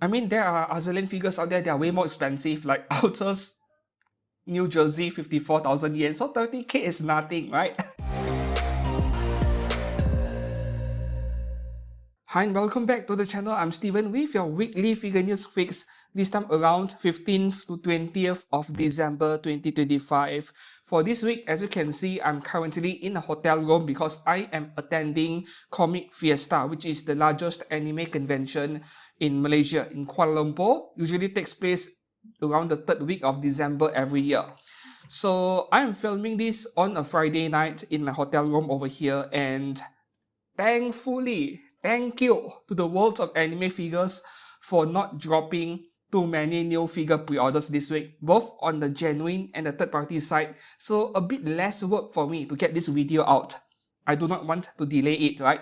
I mean, there are Azur Lane figures out there that are way more expensive, like Outer's New Jersey, 54,000 yen. So 30k is nothing, right? Hi and welcome back to the channel. I'm Steven with your weekly figure news fix, this time around 15th to 20th of December 2025. For this week, as you can see, I'm currently in a hotel room because I am attending Comic Fiesta, which is the largest anime convention in Malaysia, in Kuala Lumpur. Usually takes place around the 3rd week of December every year. So I'm filming this on a Friday night in my hotel room over here, and thankfully, thank you to the world of anime figures for not dropping too many new figure pre-orders this week, both on the genuine and the third-party side, so a bit less work for me to get this video out. I do not want to delay it, right?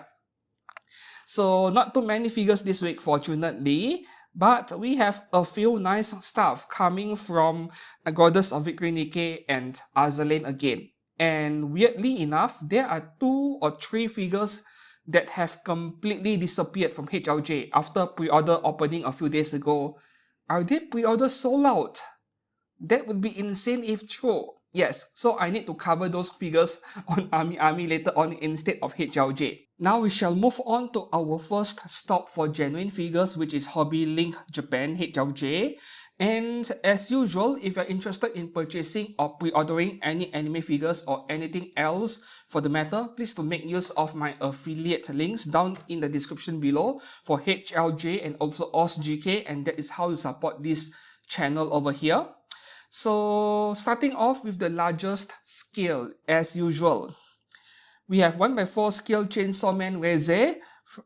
So not too many figures this week, fortunately, but we have a few nice stuff coming from Goddess of Victory Nikke and Azur Lane again. And weirdly enough, there are 2 or 3 figures that have completely disappeared from HLJ after pre-order opening a few days ago. Are they pre-orders sold out? That would be insane if true. Yes, so I need to cover those figures on AmiAmi later on instead of HLJ. Now we shall move on to our first stop for genuine figures, which is Hobby Link Japan HLJ. And as usual, if you're interested in purchasing or pre-ordering any anime figures or anything else for the matter, please to make use of my affiliate links down in the description below for HLJ and also OSGK, and that is how you support this channel over here. So starting off with the largest scale as usual. We have 1x4 scale Chainsaw Man resin,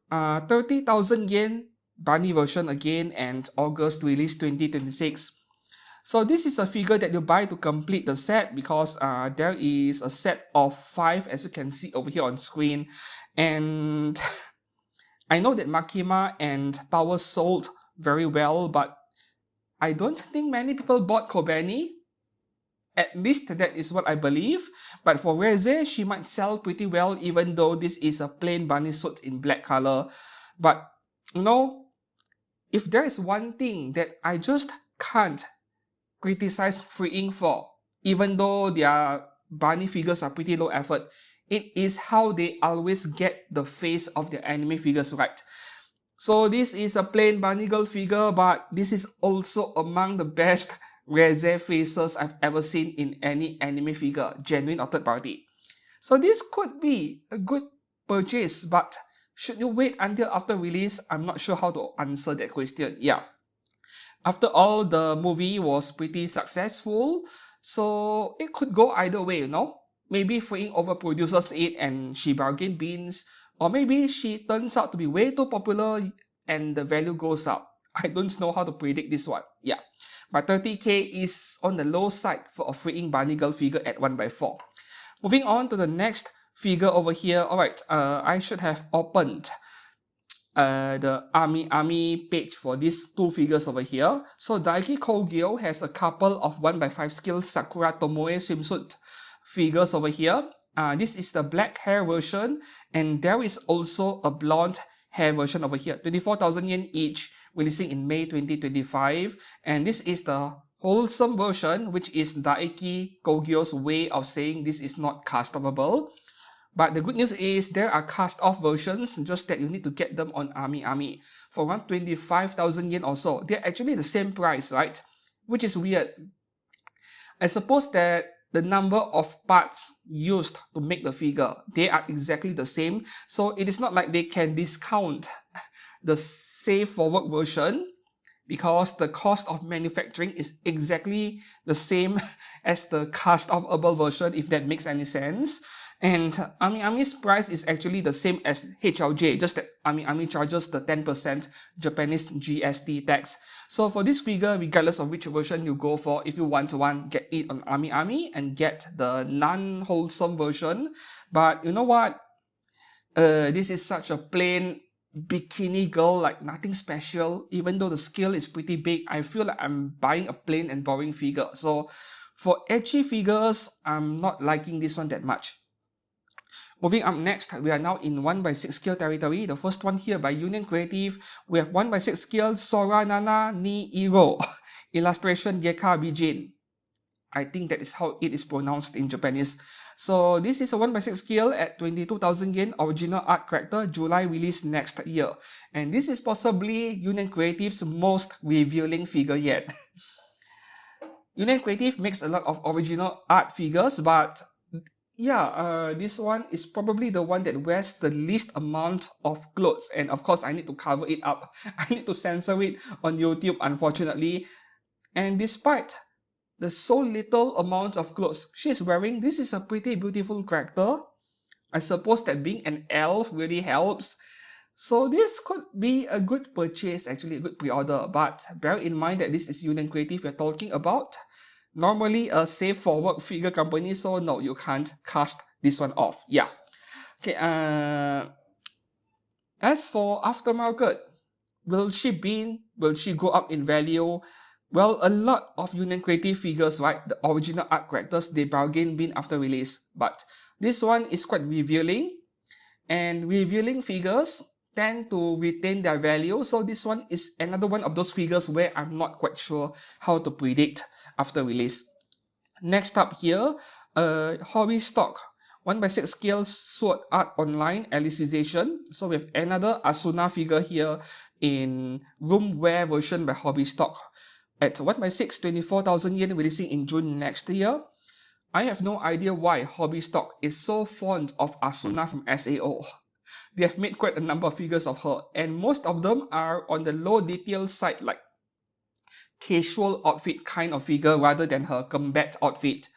30,000 yen, bunny version again, and August release 2026. So this is a figure that you buy to complete the set because there is a set of 5 as you can see over here on screen. And I know that Makima and Power sold very well, but I don't think many people bought Kobeni. At least that is what I believe. But for Reze, she might sell pretty well even though this is a plain bunny suit in black color. But, you know, if there is one thing that I just can't criticize Freeing for, even though their bunny figures are pretty low effort, it is how they always get the face of their anime figures right. So this is a plain bunny girl figure, but this is also among the best resin faces I've ever seen in any anime figure, genuine or third party. So this could be a good purchase, but should you wait until after release? I'm not sure how to answer that question. Yeah. After all, the movie was pretty successful, so it could go either way, you know? Maybe Freeing overproduces it and she bargain bins, or maybe she turns out to be way too popular and the value goes up. I don't know how to predict this one. Yeah. But 30k is on the low side for a Freeing bunny girl figure at 1x4. Moving on to the next figure over here. Alright, I should have opened the AmiAmi page for these 2 figures over here. So Daiki Kogyo has a couple of 1x5 scale Sakura Tomoe swimsuit figures over here. This is the black hair version, and there is also a blonde hair version over here. 24,000 yen each, releasing in May 2025. And this is the wholesome version, which is Daiki Kogyo's way of saying this is not customable. But the good news is there are cast-off versions, just that you need to get them on AmiAmi for around 25,000 yen or so. They're actually the same price, right? Which is weird. I suppose that the number of parts used to make the figure, they are exactly the same. So it is not like they can discount the save for work version because the cost of manufacturing is exactly the same as the cast-off-able version, if that makes any sense. And AmiAmi's price is actually the same as HLJ, just that AmiAmi charges the 10% Japanese GST tax. So for this figure, regardless of which version you go for, if you want one, get it on AmiAmi and get the non-wholesome version. But you know what? This is such a plain bikini girl, like nothing special. Even though the scale is pretty big, I feel like I'm buying a plain and boring figure. So for edgy figures, I'm not liking this one that much. Moving up next, we are now in 1x6 scale territory. The first one here by Union Creative, we have 1x6 scale Sora Nana ni Iro, illustration Geka Bijin. I think that is how it is pronounced in Japanese. So this is a 1x6 scale at 22,000 yen, original art character, July release next year. And this is possibly Union Creative's most revealing figure yet. Union Creative makes a lot of original art figures, but yeah, this one is probably the one that wears the least amount of clothes. And of course, I need to cover it up. I need to censor it on YouTube, unfortunately. And despite the so little amount of clothes she's wearing, this is a pretty beautiful character. I suppose that being an elf really helps. So this could be a good purchase, actually a good pre-order, but bear in mind that this is Union Creative we're talking about. Normally a safe for work figure company, so no, you can't cast this one off. Yeah. Okay, as for aftermarket, will she go up in value? Well, a lot of Union Creative figures, right, the original art characters, they bargain bin after release. But this one is quite revealing, and revealing figures tend to retain their value. So this one is another one of those figures where I'm not quite sure how to predict after release. Next up here, hobby stock. 1x6 scale sword art online alicization. So we have another Asuna figure here in room wear version by Hobby Stock. At 1x6, 24,000 yen, releasing in June next year. I have no idea why Hobby Stock is so fond of Asuna from SAO. They have made quite a number of figures of her, and most of them are on the low detail side, like casual outfit kind of figure rather than her combat outfit.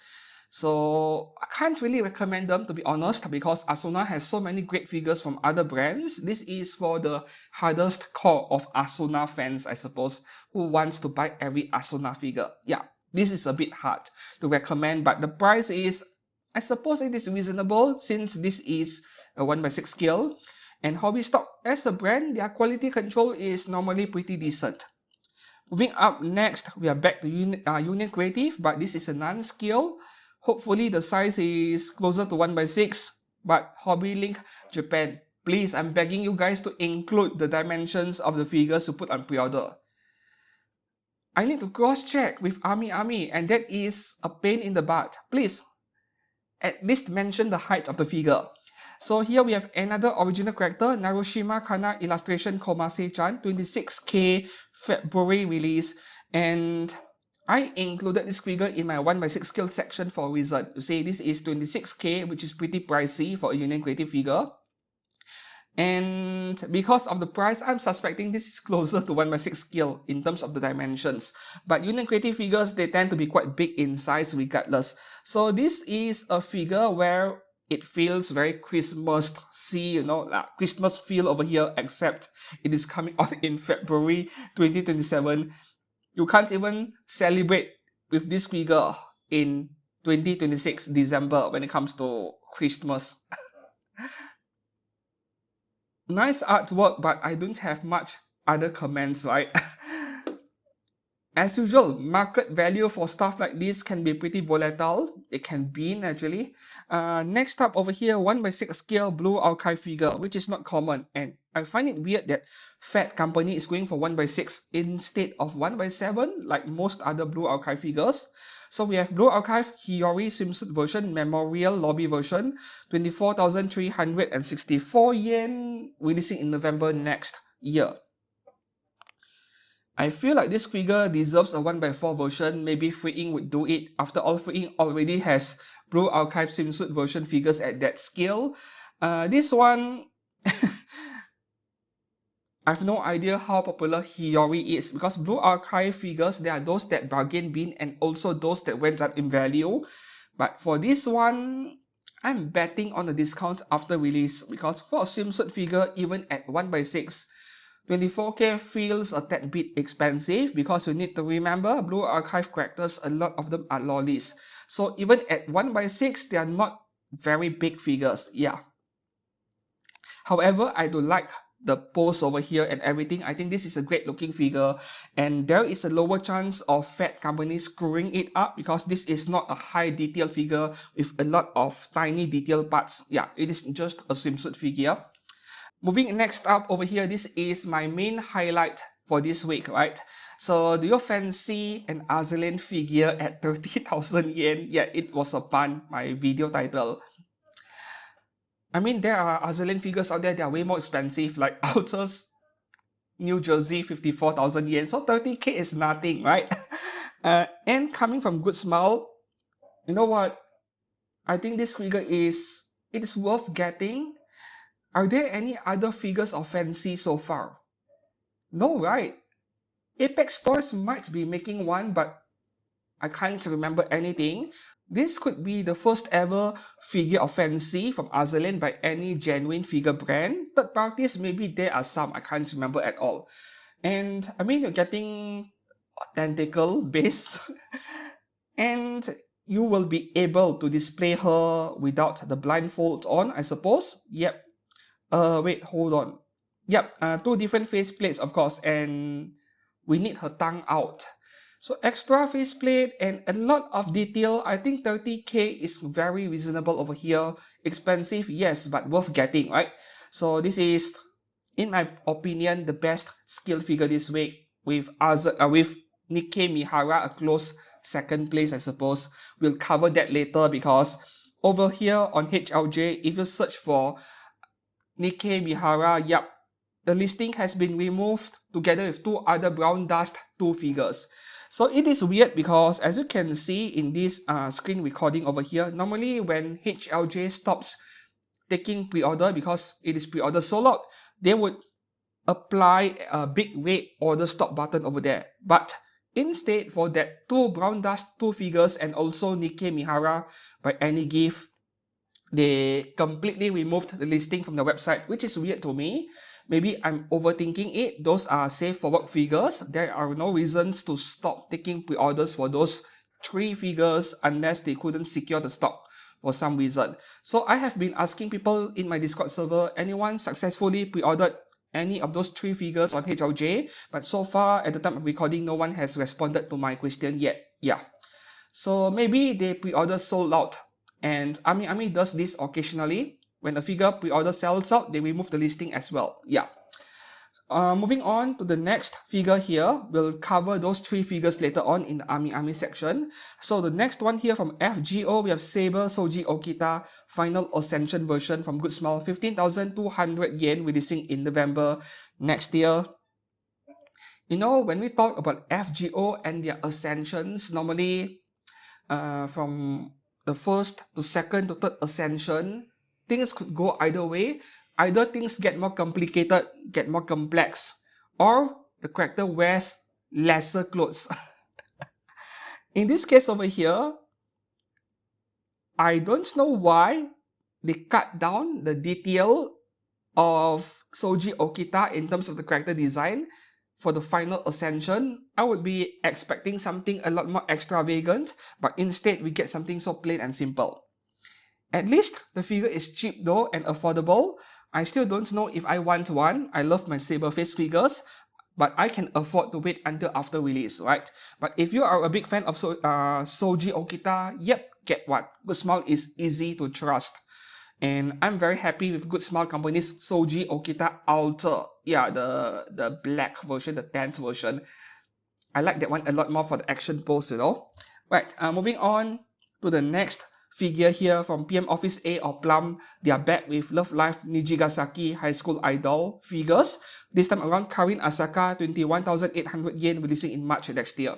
So I can't really recommend them, to be honest, because Asuna has so many great figures from other brands. This is for the hardest core of Asuna fans, I suppose, who wants to buy every Asuna figure. Yeah, this is a bit hard to recommend, but the price is, I suppose it is reasonable since this is a 1x6 scale. And Hobby Stock as a brand, their quality control is normally pretty decent. Moving up next, we are back to Union Creative, but this is a non-scale. Hopefully the size is closer to 1x6, but Hobby Link Japan, please, I'm begging you guys to include the dimensions of the figures you put on pre-order. I need to cross-check with AmiAmi, and that is a pain in the butt. Please, at least mention the height of the figure. So here we have another original character, Narushima Kana illustration Komase-chan, 26K February release, and I included this figure in my 1x6 scale section for a reason. You see, this is 26K, which is pretty pricey for a Union Creative figure. And because of the price, I'm suspecting this is closer to 1x6 scale in terms of the dimensions. But Union Creative figures, they tend to be quite big in size regardless. So this is a figure where it feels very Christmas-y, you know, Christmas feel over here, except it is coming out in February 2027. You can't even celebrate with this figure in 2026 December when it comes to Christmas. Nice artwork, but I don't have much other comments, right? As usual, market value for stuff like this can be pretty volatile. It can be naturally. Next up over here, 1x6 scale blue archive figure, which is not common. And I find it weird that Fat Company is going for 1x6 instead of 1x7, like most other blue archive figures. So we have Blue Archive Hiyori swimsuit version, Memorial Lobby version, 24,364 yen, releasing in November next year. I feel like this figure deserves a 1x4 version. Maybe Free would do it. After all, Free already has Blue Archive swimsuit version figures at that scale. This one, I have no idea how popular Hiyori is, because Blue Archive figures, there are those that bargain bin and also those that went up in value. But for this one, I'm betting on a discount after release, because for a swimsuit figure, even at 1x6, 24K feels a tad bit expensive, because you need to remember Blue Archive characters, a lot of them are lollies. So even at 1x6, they are not very big figures, yeah. However, I do like the pose over here and everything, I think this is a great looking figure, and there is a lower chance of fat companies screwing it up because this is not a high detail figure with a lot of tiny detail parts. Yeah, it is just a swimsuit figure. Moving next up over here, this is my main highlight for this week, right? So do you fancy an Azur Lane figure at 30,000 yen? Yeah, it was a pun, my video title. I mean, there are Azur Lane figures out there that are way more expensive, like Outer's New Jersey, 54,000 yen. So 30k is nothing, right? And coming from Good Smile, you know what? I think this figure it is worth getting. Are there any other figures of fancy so far? No, right? Apex Stores might be making one, but I can't remember anything. This could be the first ever figure of fancy from Azur Lane by any genuine figure brand. Third parties, maybe there are some, I can't remember at all. And I mean, you're getting a tentacle base and you will be able to display her without the blindfold on, I suppose. Yep. Wait, hold on. Yep, two different face plates, of course, and we need her tongue out. So extra faceplate and a lot of detail. I think 30k is very reasonable over here. Expensive, yes, but worth getting, right? So this is, in my opinion, the best skill figure this week with Nikke Mihara a close second place, I suppose. We'll cover that later because over here on HLJ, if you search for Nikke Mihara, yep, the listing has been removed together with two other brown dust 2 figures. So it is weird because as you can see in this screen recording over here, normally when HLJ stops taking pre-order because it is pre-order sold out, they would apply a big red order stop button over there. But instead, for that 2 brown dust 2 figures and also Nikke Mihara by any gift, they completely removed the listing from the website, which is weird to me. Maybe I'm overthinking it. Those are safe for work figures. There are no reasons to stop taking pre-orders for those 3 figures unless they couldn't secure the stock for some reason. So I have been asking people in my Discord server, anyone successfully pre-ordered any of those 3 figures on HLJ? But so far, at the time of recording, no one has responded to my question yet. Yeah. So maybe they pre-order sold out. And AmiAmi does this occasionally. When a figure pre-order sells out, they remove the listing as well. Yeah. Moving on to the next figure here, we'll cover those 3 figures later on in the AmiAmi section. So the next one here from FGO, we have Saber Soji Okita Final Ascension version from Good Smile, 15,200 yen, releasing in November next year. You know, when we talk about FGO and their ascensions, normally from the first to second to third ascension, things could go either way. Either things get more complicated, get more complex, or the character wears lesser clothes. In this case over here, I don't know why they cut down the detail of Soji Okita in terms of the character design. For the final ascension, I would be expecting something a lot more extravagant, but instead we get something so plain and simple. At least the figure is cheap though and affordable. I still don't know if I want one. I love my saber face figures, but I can afford to wait until after release, right? But if you are a big fan of Soji Okita, yep, get one. Good Smile is easy to trust. And I'm very happy with Good Smile Company's Soji Okita Alter. Yeah, the black version, the 10th version. I like that one a lot more for the action pose, you know. Right, moving on to the next figure here from PM Office A or Plum. They are back with Love Live Nijigasaki High School Idol figures. This time around, Karin Asaka, 21,800 yen, releasing in March next year.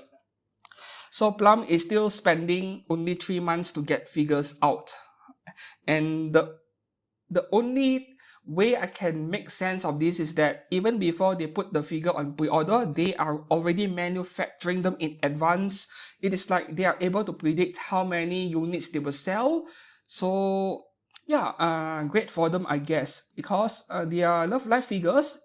So Plum is still spending only 3 months to get figures out. And the only way I can make sense of this is that even before they put the figure on pre-order, they are already manufacturing them in advance. It is like they are able to predict how many units they will sell. So yeah, great for them, I guess, because their Love Live figures,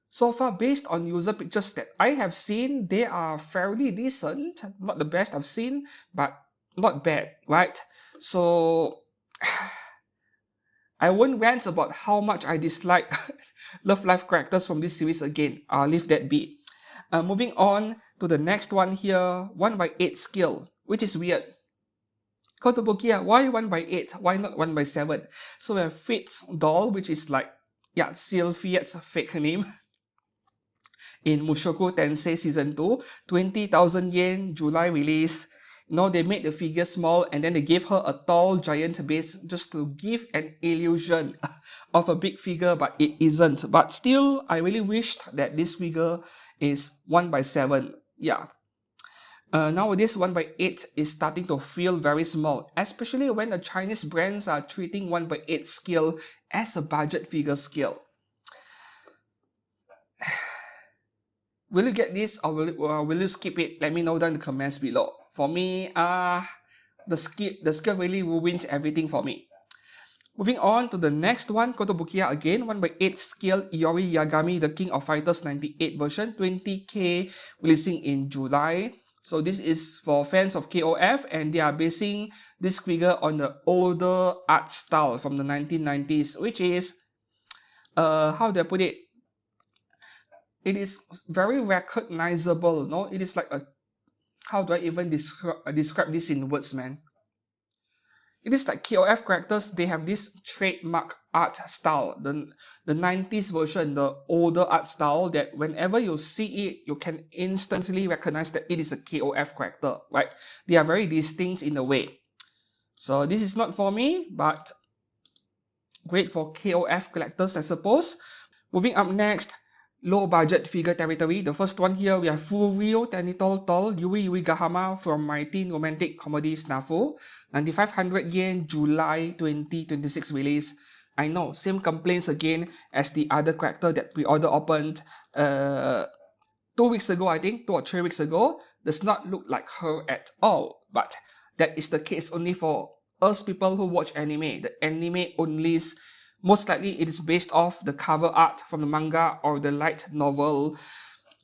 so far based on user pictures that I have seen, they are fairly decent. Not the best I've seen, but not bad, right? So I won't rant about how much I dislike Love Life characters from this series again. I'll leave that be. Moving on to the next one here, 1/8 scale, which is weird. Kotobukiya, why 1/8? Why not 1/7? So we have Fate's doll, which is like, yeah, Sylphia's fake name. In Mushoku Tensei Season 2, 20,000 yen, July release. They made the figure small and then they gave her a tall giant base just to give an illusion of a big figure, but it isn't. But still, I really wished that this figure is 1/7. Yeah. Nowadays, 1/8 is starting to feel very small, especially when the Chinese brands are treating 1/8 scale as a budget figure scale. Will you get this or will you skip it? Let me know down in the comments below. For me, the scale really ruins everything for me. Moving on to the next one, Kotobukiya again, 1/8 scale Iori Yagami, the King of Fighters 98 version, 20k, releasing in July. So this is for fans of KOF, and they are basing this figure on the older art style from the 1990s, which is, how do I put it? It is very recognizable, no? It is like a, how do I even describe this in words, man? It is like KOF characters, they have this trademark art style, the 90s version, the older art style, that whenever you see it, you can instantly recognize that it is a KOF character, right? They are very distinct in a way. So this is not for me, but great for KOF collectors, I suppose. Moving up next, low budget figure territory. The first one here, we have Furio Tenitol Tol Yui Gahama from My Teen Romantic Comedy Snafu. 9,500 yen, July 2026 release. I know, same complaints again as the other character that pre-order opened 2 weeks ago, I think, 2 or 3 weeks ago. Does not look like her at all. But that is the case only for us people who watch anime. The anime onlys, most likely it is based off the cover art from the manga or the light novel,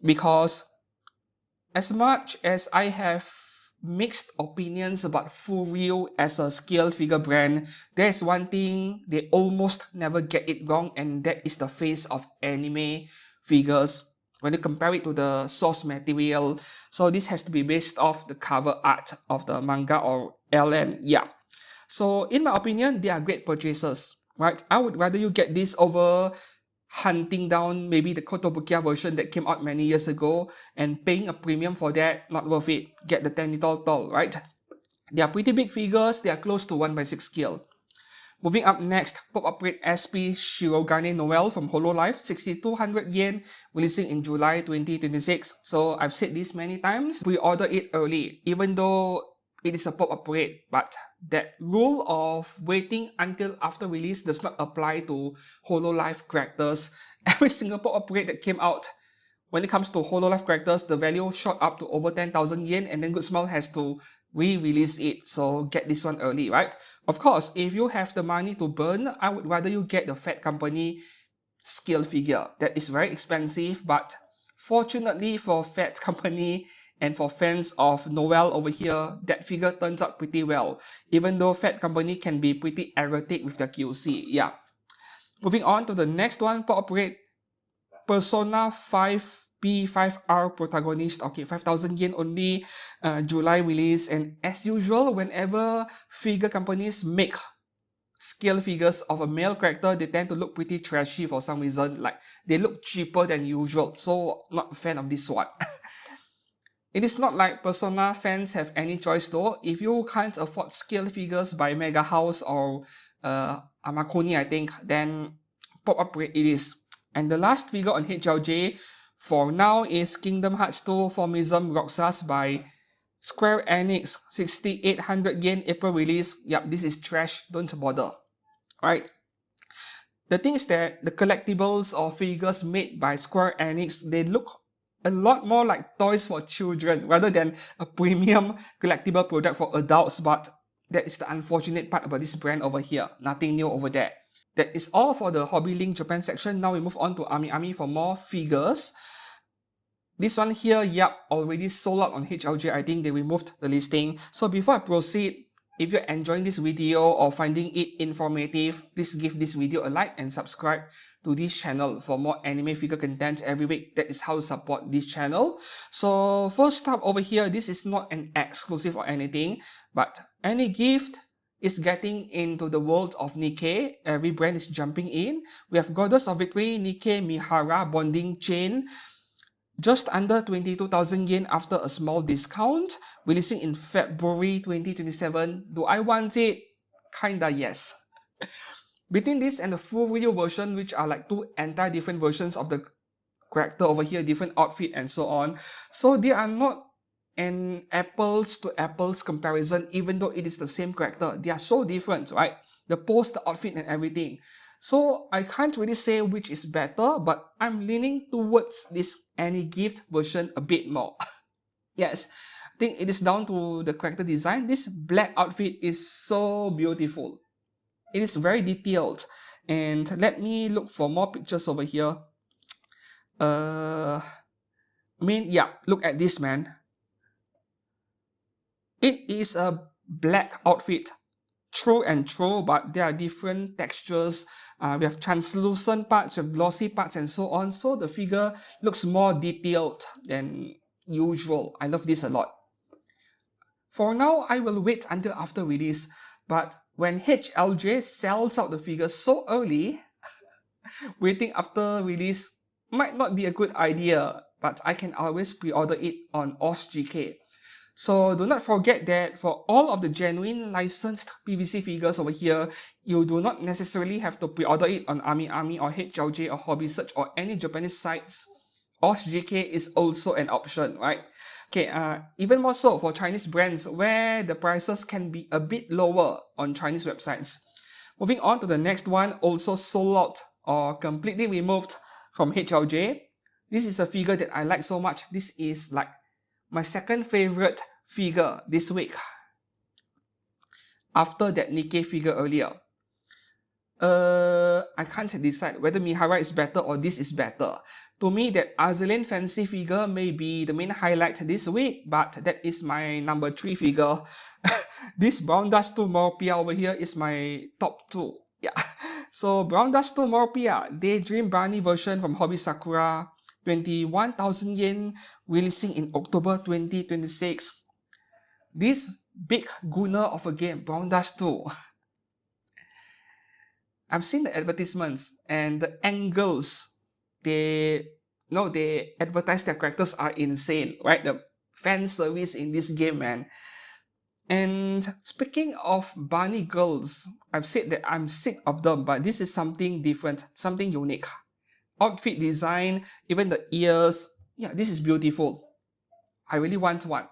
because as much as I have mixed opinions about Furio as a scale figure brand, there's one thing they almost never get it wrong, and that is the face of anime figures when you compare it to the source material. So this has to be based off the cover art of the manga or LN. Yeah. So in my opinion, they are great purchases, right? I would rather you get this over hunting down maybe the Kotobukiya version that came out many years ago and paying a premium for that. Not worth it. Get the Tenitol Tol, right? They are pretty big figures. They are close to 1/6 scale. Moving up next, Pop-Up Red SP Shirogane Noel from Hololive, 6,200 yen, releasing in July 2026. So I've said this many times, pre-order it early, even though it is a pop-up rate, but that rule of waiting until after release does not apply to Hololive characters. Every single pop-up rate that came out, when it comes to Hololive characters, the value shot up to over 10,000 yen, and then Good Smile has to re-release it. So get this one early, right? Of course, if you have the money to burn, I would rather you get the Fat Company scale figure. That is very expensive, but fortunately for Fat Company and for fans of Noel over here, that figure turns out pretty well, even though Fat Company can be pretty erratic with the QC. Yeah. Moving on to the next one, pop-up rate, Persona 5 P5R protagonist. Okay, 5,000 yen only, July release. And as usual, whenever figure companies make scale figures of a male character, they tend to look pretty trashy for some reason. Like, they look cheaper than usual. So, not a fan of this one. It is not like Persona fans have any choice though. If you can't afford scale figures by Mega House or Amakuni, I think, then pop-up rate it is. And the last figure on HLJ for now is Kingdom Hearts 2 Formism Roxas by Square Enix, 6,800 yen, April release. Yep, this is trash, don't bother. Right? The thing is that the collectibles or figures made by Square Enix, they look a lot more like toys for children rather than a premium collectible product for adults, but that is the unfortunate part about this brand over here. Nothing new over there. That is all for the Hobby Link Japan section. Now we move on to AmiAmi for more figures. This one here, yep, already sold out on HLJ. I think they removed the listing. So before I proceed, if you're enjoying this video or finding it informative, please give this video a like and subscribe to this channel for more anime figure content every week. That is how to support this channel. So first up over here, this is not an exclusive or anything, but any gift is getting into the world of Nikke. Every brand is jumping in. We have Goddess of Victory, Nikke Mihara bonding chain, just under 22,000 yen after a small discount, releasing in February 2027. Do I want it? Kinda yes. Between this and the full video version, which are like two entire different versions of the character over here, different outfit and so on. So they are not an apples to apples comparison, even though it is the same character. They are so different, right? The pose, the outfit and everything. So I can't really say which is better, but I'm leaning towards this any gift version a bit more. Yes, I think it is down to the character design. This black outfit is so beautiful. It is very detailed. And let me look for more pictures over here. Look at this, man. It is a black outfit, true and true, but there are different textures. We have translucent parts, we have glossy parts and so on. So the figure looks more detailed than usual. I love this a lot. For now, I will wait until after release. But when HLJ sells out the figure so early, waiting after release might not be a good idea. But I can always pre-order it on OSGK. So do not forget that for all of the genuine licensed PVC figures over here, you do not necessarily have to pre-order it on AmiAmi or HLJ or Hobby Search or any Japanese sites. OSGK is also an option, right? Okay, even more so for Chinese brands where the prices can be a bit lower on Chinese websites. Moving on to the next one, also sold out or completely removed from HLJ. This is a figure that I like so much. This is like my second favorite figure this week, after that Nikke figure earlier. I can't decide whether Mihara is better or this is better. To me, that Azur Lane fancy figure may be the main highlight this week, but that is my number 3 figure. This Brown Dust 2 Morpia over here is my top 2. Yeah. So Brown Dust 2 Morpia, Daydream Bunny version from Hobby Sakura, 21,000 yen, releasing in October 2026. This big gooner of a game, Brown Dust 2. I've seen the advertisements and the angles they advertise their characters are insane, right? The fan service in this game, man. And speaking of bunny girls, I've said that I'm sick of them, but this is something different, something unique. Outfit design, even the ears, yeah, this is beautiful. I really want one.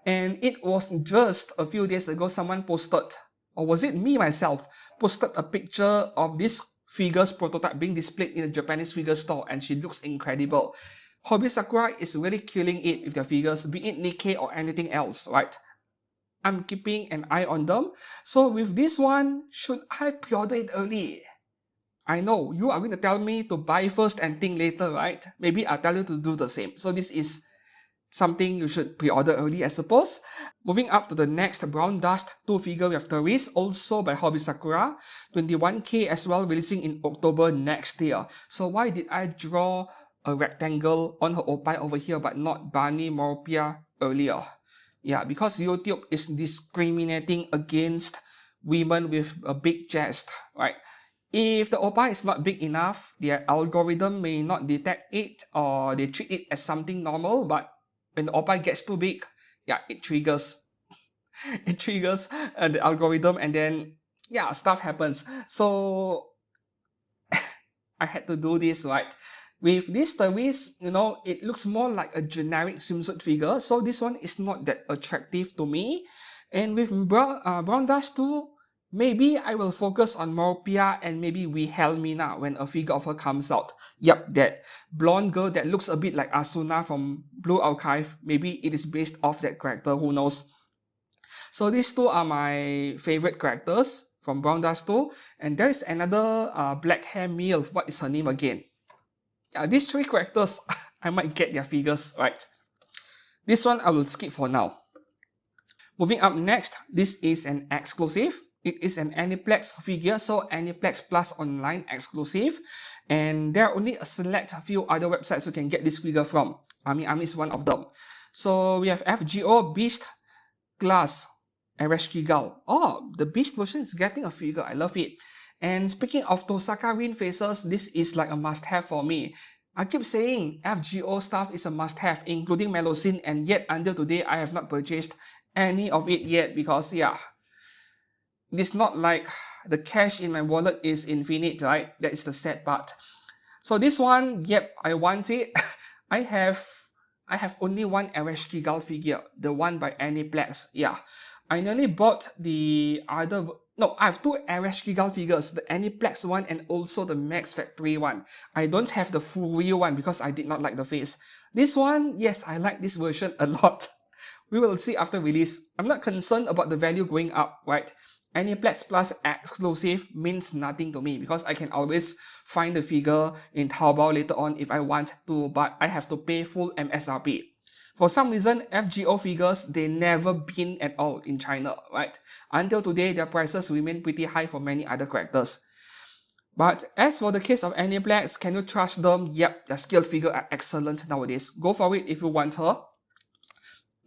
And it was just a few days ago someone posted, or was it me myself, posted a picture of this figure's prototype being displayed in a Japanese figure store, and she looks incredible. Hobby Sakura is really killing it with their figures, be it Nikke or anything else, right? I'm keeping an eye on them. So with this one, should I pre-order it early? I know, you are going to tell me to buy first and think later, right? Maybe I'll tell you to do the same. So this is something you should pre-order early, I suppose. Moving up to the next Brown Dust 2 figure, we have Therese, also by Hobby Sakura. 21k as well, releasing in October next year. So why did I draw a rectangle on her opai over here but not Bunny Morpia earlier? Yeah, because YouTube is discriminating against women with a big chest, right? If the opai is not big enough, their algorithm may not detect it, or they treat it as something normal, but when the opai gets too big, yeah, it triggers. It triggers the algorithm, and then, yeah, stuff happens. So I had to do this, right? With this Therese, it looks more like a generic swimsuit figure, so this one is not that attractive to me. And with Brown Dust 2, maybe I will focus on Morpia and maybe Wilhelmina when a figure of her comes out. Yep, that blonde girl that looks a bit like Asuna from Blue Archive. Maybe it is based off that character, who knows. So these two are my favorite characters from Brown Dust 2. And there is another black hair MILF. What is her name again? These 3 characters, I might get their figures, right? This one I will skip for now. Moving up next, this is an exclusive. It is an Aniplex figure, so Aniplex Plus Online exclusive. And there are only a select few other websites you can get this figure from. AmiAmi is one of them. So we have FGO, Beast, Glass, Ereshkigal. Oh, the Beast version is getting a figure. I love it. And speaking of Tosaka Rin faces, this is like a must-have for me. I keep saying FGO stuff is a must-have, including Melusine, and yet until today, I have not purchased any of it yet because, yeah, it's not like the cash in my wallet is infinite, right? That is the sad part. So this one, yep, I want it. I have only one Ereshkigal figure, the one by Aniplex. Yeah, I nearly bought the other. No, I have two Ereshkigal figures, the Aniplex one and also the Max Factory one. I don't have the full real one because I did not like the face. This one, yes, I like this version a lot. We will see after release. I'm not concerned about the value going up, right? Aniplex Plus exclusive means nothing to me because I can always find the figure in Taobao later on if I want to, but I have to pay full MSRP. For some reason, FGO figures, they never been at all in China, right? Until today, their prices remain pretty high for many other characters. But as for the case of Aniplex, can you trust them? Yep, their scale figure are excellent nowadays. Go for it if you want her.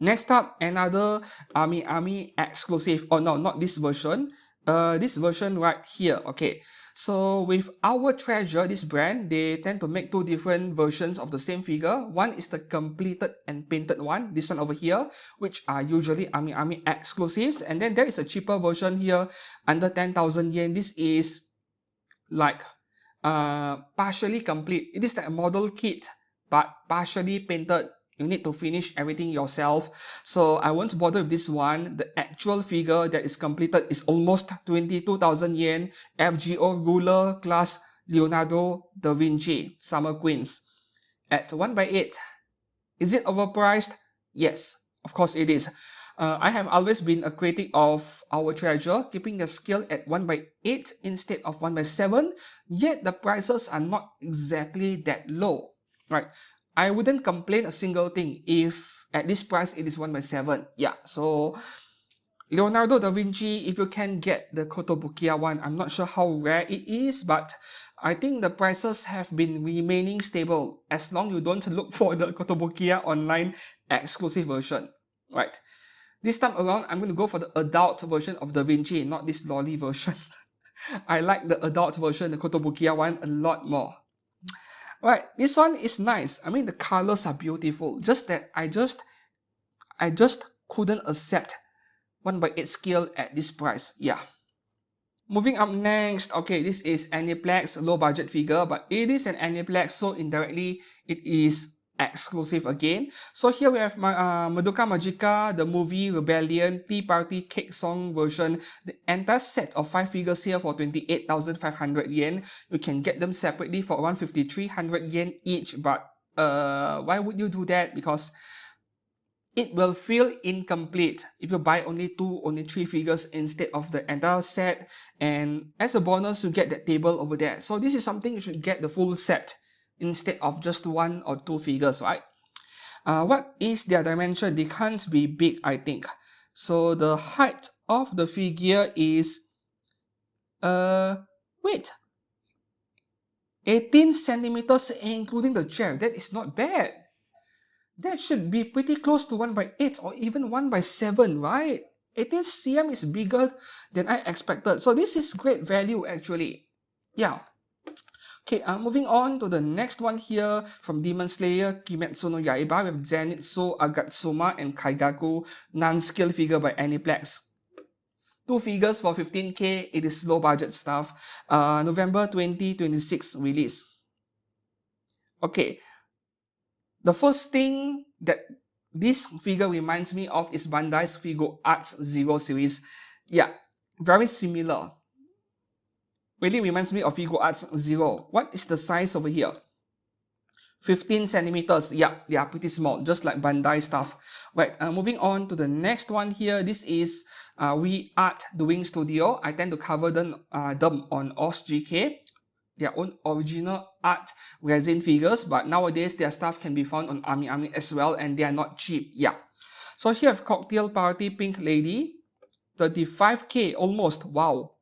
Next up, another AmiAmi exclusive. Oh no, not this version. This version right here. Okay, so with Our Treasure, this brand, they tend to make two different versions of the same figure. One is the completed and painted one, this one over here, which are usually AmiAmi exclusives. And then there is a cheaper version here, under 10,000 yen. This is like partially complete. It is like a model kit, but partially painted. You need to finish everything yourself. So I won't bother with this one. The actual figure that is completed is almost 22,000 yen. FGO Ruler Class Leonardo da Vinci Summer Queens at 1/8. Is it overpriced? Yes, of course it is. I have always been a critic of Our Treasure, keeping the scale at 1/8 instead of 1/7, yet the prices are not exactly that low, right? I wouldn't complain a single thing if at this price it is 1/7. Yeah, so Leonardo da Vinci, if you can get the Kotobukiya one, I'm not sure how rare it is, but I think the prices have been remaining stable as long you don't look for the Kotobukiya online exclusive version, right? This time around, I'm going to go for the adult version of Da Vinci, not this lolly version. I like the adult version, the Kotobukiya one, a lot more. Right, this one is nice. I mean, the colors are beautiful. Just that I just couldn't accept 1/8 scale at this price. Yeah. Moving up next, okay, this is Aniplex low budget figure, but it is an Aniplex, so indirectly it is exclusive again. So here we have Madoka Magica, the movie Rebellion, Tea Party Cake Song version. The entire set of 5 figures here for 28,500 yen. You can get them separately for around 5,300 yen each, but why would you do that? Because it will feel incomplete if you buy only 2, only 3 figures instead of the entire set. And as a bonus, you get that table over there. So this is something you should get the full set instead of just 1 or 2 figures, right? What is their dimension? They can't be big, I think. So the height of the figure is, wait, 18 centimeters including the chair. That is not bad. That should be pretty close to 1/8 or even 1/7, right? 18 cm is bigger than I expected. So this is great value actually. Yeah. Okay, moving on to the next one here from Demon Slayer, Kimetsu no Yaiba with Zenitsu, Agatsuma, and Kaigaku, non-scale figure by Aniplex. 2 figures for 15k, it is low budget stuff. November 2026 release. Okay, the first thing that this figure reminds me of is Bandai's Figo Arts Zero series. Yeah, very similar. Really reminds me of Figo Arts Zero. What is the size over here? 15 centimeters. Yeah, they are pretty small, just like Bandai stuff. Right, moving on to the next one here. This is We Art Doing Studio. I tend to cover them on OSGK. Their own original art resin figures, but nowadays their stuff can be found on AmiAmi as well, and they are not cheap. Yeah. So here I have Cocktail Party Pink Lady, 35k almost. Wow.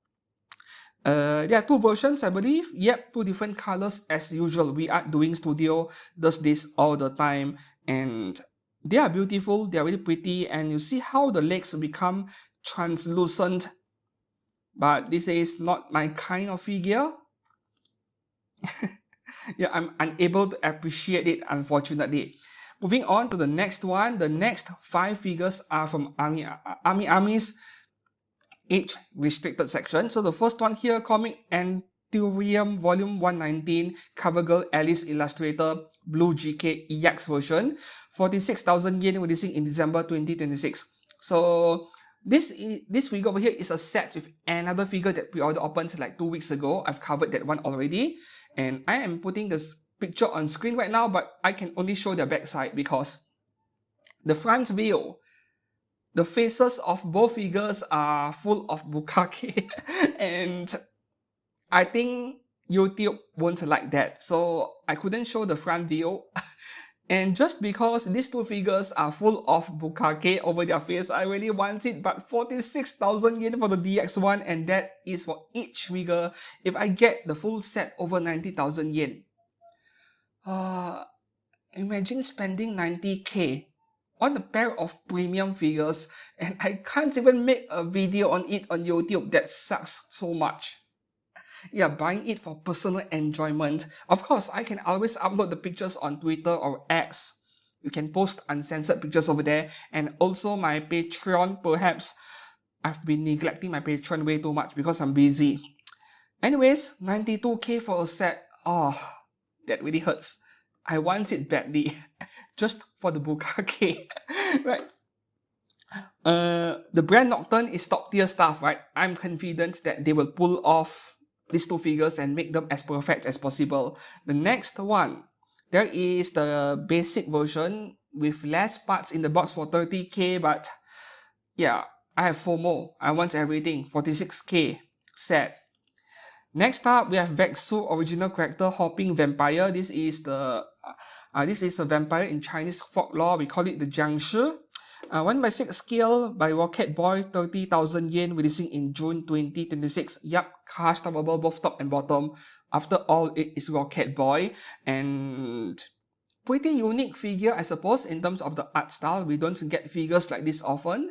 There are two versions, I believe. Yep, two different colors as usual. We are doing studio, does this all the time, and they are beautiful, they are really pretty, and you see how the legs become translucent. But this is not my kind of figure. Yeah, I'm unable to appreciate it, unfortunately. Moving on to the next one, the next 5 figures are from AmiAmi's age restricted section. So the first one here, Comic Anthurium Volume 119, Covergirl Alice Illustrator, Blue GK EX version, 46,000 yen, releasing in December 2026. So this figure over here is a set with another figure that pre-order opened like 2 weeks ago. I've covered that one already, and I am putting this picture on screen right now, but I can only show the backside because the front view, the faces of both figures are full of bukake and I think YouTube won't like that, so I couldn't show the front view. And just because these two figures are full of bukake over their face, I really want it, but 46,000 yen for the DX one, and that is for each figure. If I get the full set, over 90,000 yen. Imagine spending 90k on a pair of premium figures, and I can't even make a video on it on YouTube. That sucks so much. Yeah, buying it for personal enjoyment. Of course, I can always upload the pictures on Twitter or X. You can post uncensored pictures over there, and also my Patreon. Perhaps I've been neglecting my Patreon way too much because I'm busy. Anyways, 92k for a set. Oh, that really hurts. I want it badly, just for the bukake, right? The brand Nocturne is top tier stuff, right? I'm confident that they will pull off these two figures and make them as perfect as possible. The next one, there is the basic version with less parts in the box for 30k, but yeah, I have FOMO. I want everything. 46k set. Next up, we have Vexu original character Hopping Vampire. This is a vampire in Chinese folklore. We call it the Jiangshi. 1/6 scale by Rocket Boy, 30,000 yen, releasing in June 2026. Yup, customable both top and bottom. After all, it is Rocket Boy, and pretty unique figure, I suppose, in terms of the art style. We don't get figures like this often.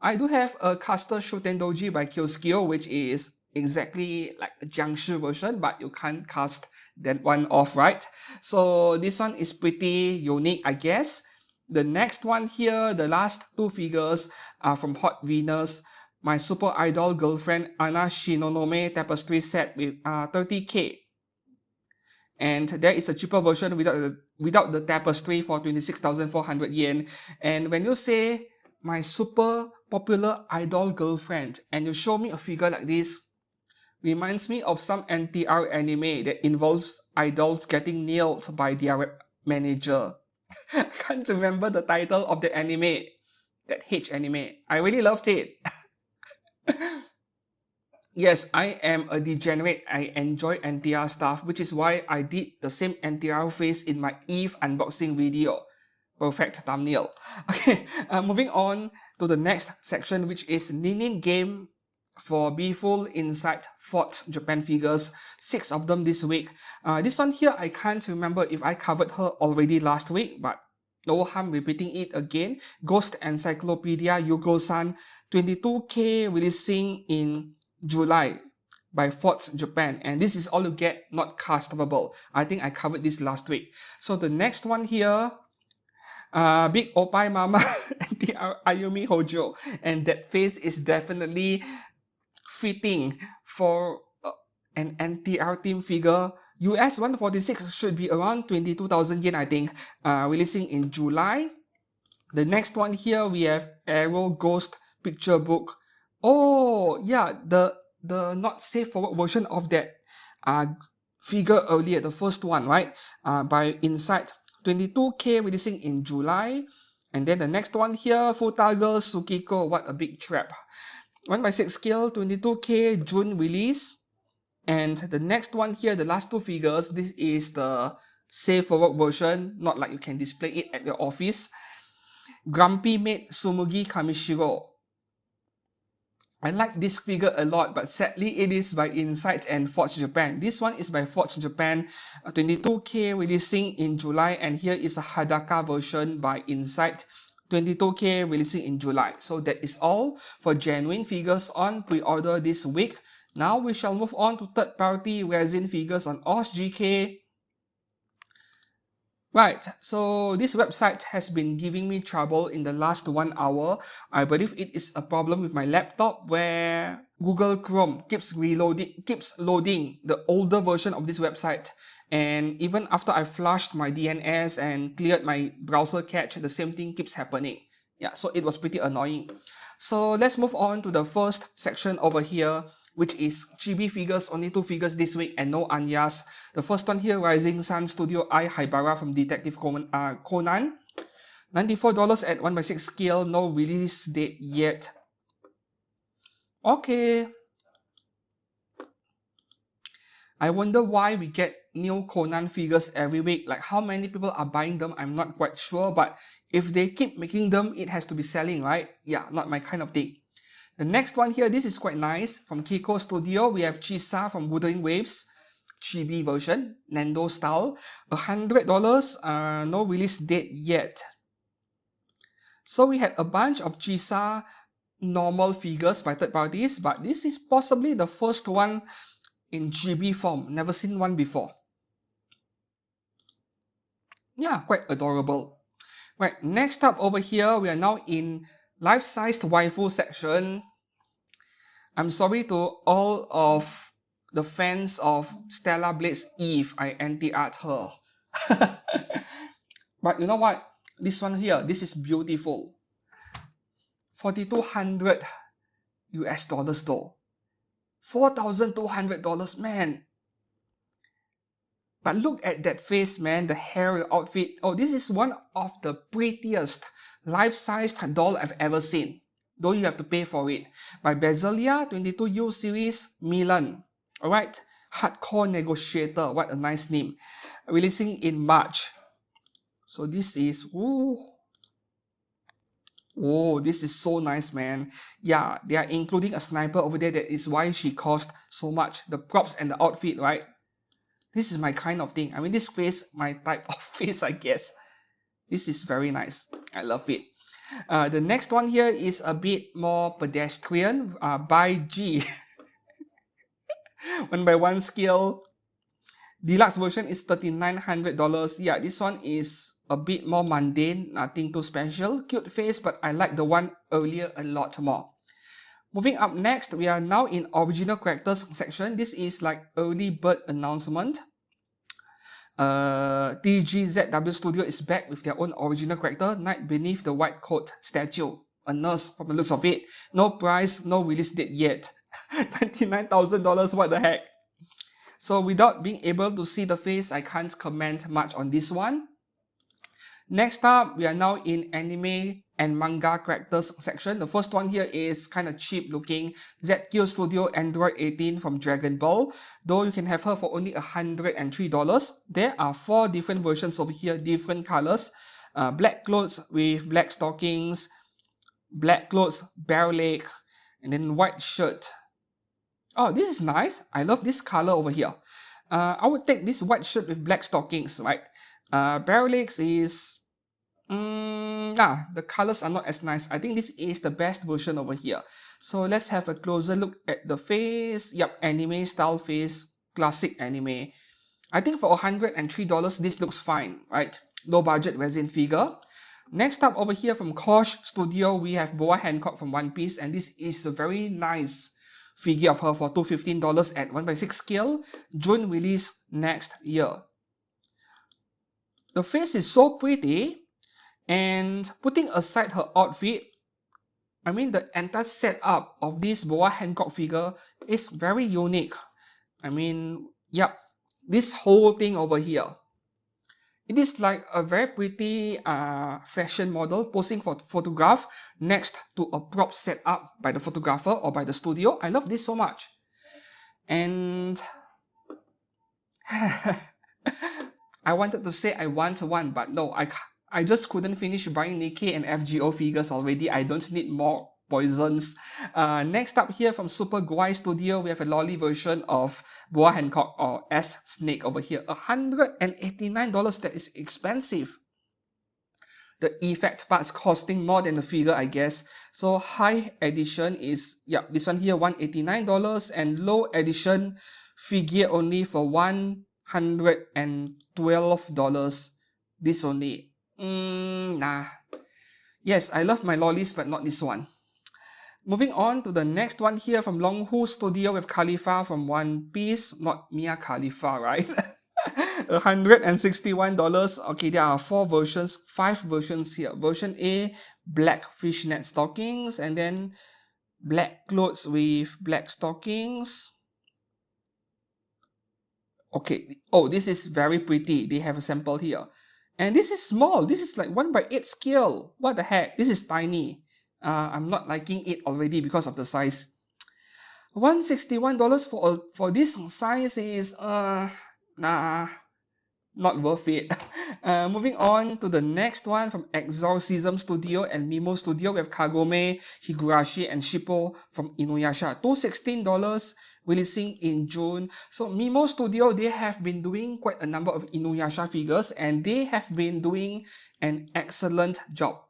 I do have a Caster Shutendoji by Kyoskyo, which is exactly like the Jiangshi version, but you can't cast that one off, right? So this one is pretty unique, I guess. The next one here, the last two figures are from Hot Venus, my super idol girlfriend Anna Shinonome tapestry set with 30k. And there is a cheaper version without the tapestry for 26,400 yen. And when you say my super popular idol girlfriend and you show me a figure like this, reminds me of some NTR anime that involves idols getting nailed by their manager. I can't remember the title of the anime, that H anime. I really loved it. Yes, I am a degenerate. I enjoy NTR stuff, which is why I did the same NTR face in my Eve unboxing video. Perfect thumbnail. Okay, moving on to the next section, which is Ninin Game for Be Full Inside Fort Japan figures. 6 of them this week. This one here, I can't remember if I covered her already last week, but no harm repeating it again. Ghost Encyclopedia Yugo-san, 22k, releasing in July by Fort Japan, and this is all you get, not customable. I think I covered this last week. So the next one here, Big Opai Mama and the Ayumi Hojo, and that face is definitely fitting for an NTR team figure. US 146 should be around 22,000 yen, I think, releasing in July. The next one here, we have Arrow Ghost Picture Book. Oh, yeah, the not safe for work version of that figure earlier, the first one, right? By Insight, 22k, releasing in July. And then the next one here, Futaga Tsukiko, what a big trap. 1/6 scale, 22k, June release. And the next one here, the last two figures, this is the safe for work version, not like you can display it at your office. Grumpy Maid Sumugi Kamishiro. I like this figure a lot, but sadly it is by Insight and Forge Japan. This one is by Forge Japan, 22K releasing in July, and here is a Hadaka version by Insight, 22K releasing in July. So that is all for genuine figures on pre-order this week. Now we shall move on to third-party resin figures on OSGK. Right, so this website has been giving me trouble in the last 1 hour. I believe it is a problem with my laptop where Google Chrome keeps loading the older version of this website. And even after I flushed my DNS and cleared my browser cache, the same thing keeps happening. Yeah, so it was pretty annoying. So let's move on to the first section over here, which is chibi figures, only 2 figures this week and no Anyas. The first one here, Rising Sun Studio Eye Haibara from Detective Conan. $94 at 1/6 scale, no release date yet. Okay. I wonder why we get new Conan figures every week. Like how many people are buying them, I'm not quite sure, but if they keep making them, it has to be selling, right? Yeah, not my kind of thing. The next one here, this is quite nice. From Kiko Studio, we have Chisa from Wuthering Waves, chibi version, Nando style. $100, no release date yet. So we had a bunch of Chisa normal figures by third parties, but this is possibly the first one in chibi form. Never seen one before. Yeah, quite adorable. Right, next up over here, we are now in life-sized waifu section. I'm sorry to all of the fans of Stella Blade's Eve, I anti-art her. But you know what? This one here, this is beautiful. $4,200 US dollars though. $4,200, man. But look at that face, man, the hair, the outfit. Oh, this is one of the prettiest life-sized doll I've ever seen, though you have to pay for it. By Bezelia 22U series Milan. Alright, Hardcore Negotiator, what a nice name. Releasing in March. So this is, oh, this is so nice, man. Yeah, they are including a sniper over there. That is why she cost so much. The props and the outfit, right? This is my kind of thing. I mean, this face, my type of face, I guess. This is very nice. I love it. The next one here is a bit more pedestrian. By G. 1x1 scale. Deluxe version is $3,900. Yeah, this one is a bit more mundane. Nothing too special. Cute face, but I like the one earlier a lot more. Moving up next, we are now in original characters section. This is like early bird announcement. TGZW Studio is back with their own original character, Night Beneath the White Coat statue. A nurse from the looks of it. No price, no release date yet. $29,000, what the heck? So without being able to see the face, I can't comment much on this one. Next up, we are now in anime and manga characters section. The first one here is kind of cheap looking. ZQ Studio Android 18 from Dragon Ball. Though you can have her for only $103. There are 4 different versions over here, different colors. Black clothes with black stockings, black clothes, bare leg, and then white shirt. Oh, this is nice. I love this color over here. I would take this white shirt with black stockings, right? Bare legs is... the colors are not as nice. I think this is the best version over here. So let's have a closer look at the face. Yep, anime style face, classic anime. I think for $103, this looks fine, right? Low budget resin figure. Next up over here from Koch Studio, we have Boa Hancock from One Piece, and this is a very nice figure of her for $215 at 1/6 scale. June release next year. The face is so pretty. And putting aside her outfit, I mean the entire setup of this Boa Hancock figure is very unique. I mean, yep, this whole thing over here. It is like a very pretty fashion model posing for photograph next to a prop set up by the photographer or by the studio. I love this so much. And I wanted to say I want one, but no, I just couldn't finish buying Nikke and FGO figures already. I don't need more poisons. Next up here from Super Guai Studio, we have a lolly version of Boa Hancock or S Snake over here. $189, that is expensive. The effect part's costing more than the figure, I guess. So high edition is, yeah, this one here, $189, and low edition figure only for $112. This only. Nah. Yes, I love my lollies, but not this one. Moving on to the next one here from Longhu Studio with Khalifa from One Piece. Not Mia Khalifa, right? $161. Okay, there are 5 versions here. Version A, black fishnet stockings, and then black clothes with black stockings. Okay, oh, this is very pretty. They have a sample here. And this is small. This is like 1/8 scale. What the heck? This is tiny. I'm not liking it already because of the size. $161 for this size is nah, not worth it. Moving on to the next one from Exorcism Studio and Mimo Studio. We have Kagome, Higurashi, and Shippo from Inuyasha. $216, releasing in June. So Mimo Studio, they have been doing quite a number of Inuyasha figures, and they have been doing an excellent job.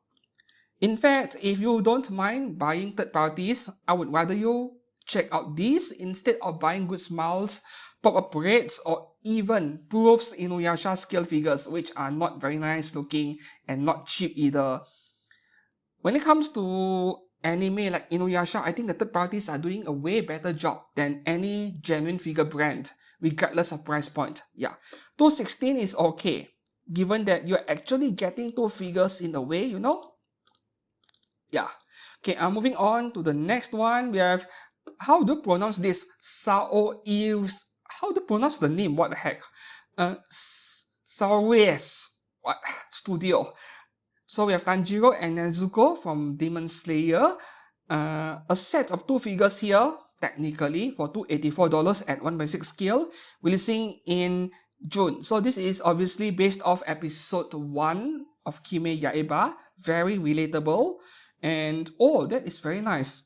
In fact, if you don't mind buying third parties, I would rather you check out these instead of buying Good Smiles, pop-up rates, or even Proofs Inuyasha scale figures, which are not very nice looking and not cheap either. When it comes to anime like Inuyasha, I think the third parties are doing a way better job than any genuine figure brand, regardless of price point. Yeah, $216 is okay, given that you're actually getting 2 figures in a way, you know? Yeah. Okay, moving on to the next one. We have, how do you pronounce this? Sao Eves. How do you pronounce the name? What the heck? Saoes. What? Studio. So we have Tanjiro and Nezuko from Demon Slayer. A set of 2 figures here, technically, for $284 at 1/6 scale, releasing in June. So this is obviously based off episode 1 of Kime Yaiba. Very relatable. And oh, that is very nice.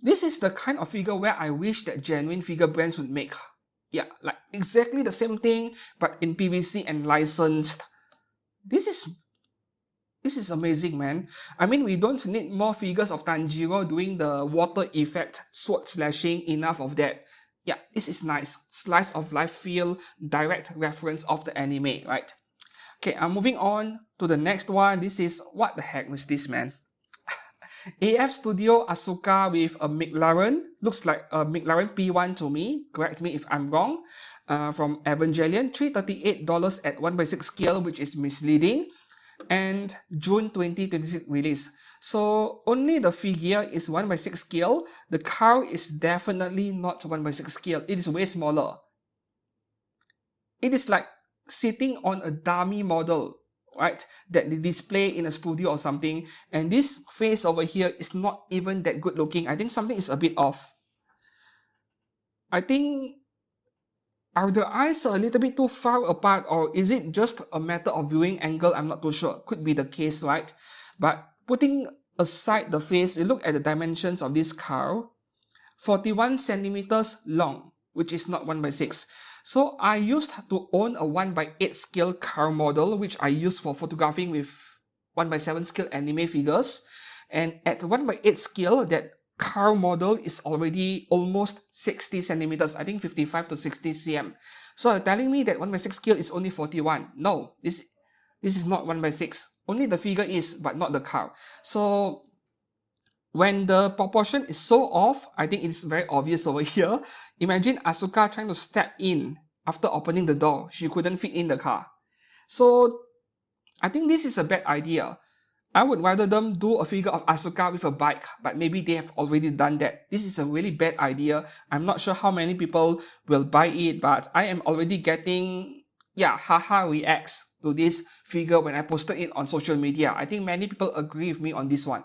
This is the kind of figure where I wish that genuine figure brands would make. Yeah, like exactly the same thing, but in PVC and licensed. This is amazing, man. I mean, we don't need more figures of Tanjiro doing the water effect, sword slashing, enough of that. Yeah, this is nice. Slice of life feel, direct reference of the anime, right? Okay, I'm moving on to the next one. This is, what the heck was this, man? AF Studio Asuka with a McLaren. Looks like a McLaren P1 to me. Correct me if I'm wrong. From Evangelion, $338 at 1/6 scale, which is misleading. And June 2026 release. So only the figure is 1/6 scale. The car is definitely not 1/6 scale. It is way smaller. It is like sitting on a dummy model, right, that they display in a studio or something, and this face over here is not even that good looking. I think something is a bit off. I think, are the eyes a little bit too far apart, or is it just a matter of viewing angle? I'm not too sure. Could be the case, right? But putting aside the face, you look at the dimensions of this car, 41 centimeters long, which is not 1/6. So I used to own a 1/8 scale car model, which I use for photographing with 1/7 scale anime figures. And at 1/8 scale, that car model is already almost 60 centimeters, I think 55 to 60 cm. So you're telling me that 1/6 scale is only 41. No, this is not 1/6. Only the figure is, but not the car. So when the proportion is so off, I think it's very obvious over here. Imagine Asuka trying to step in after opening the door. She couldn't fit in the car. So I think this is a bad idea. I would rather them do a figure of Asuka with a bike, but maybe they have already done that. This is a really bad idea. I'm not sure how many people will buy it, but I am already getting, yeah, haha reacts to this figure when I posted it on social media. I think many people agree with me on this one.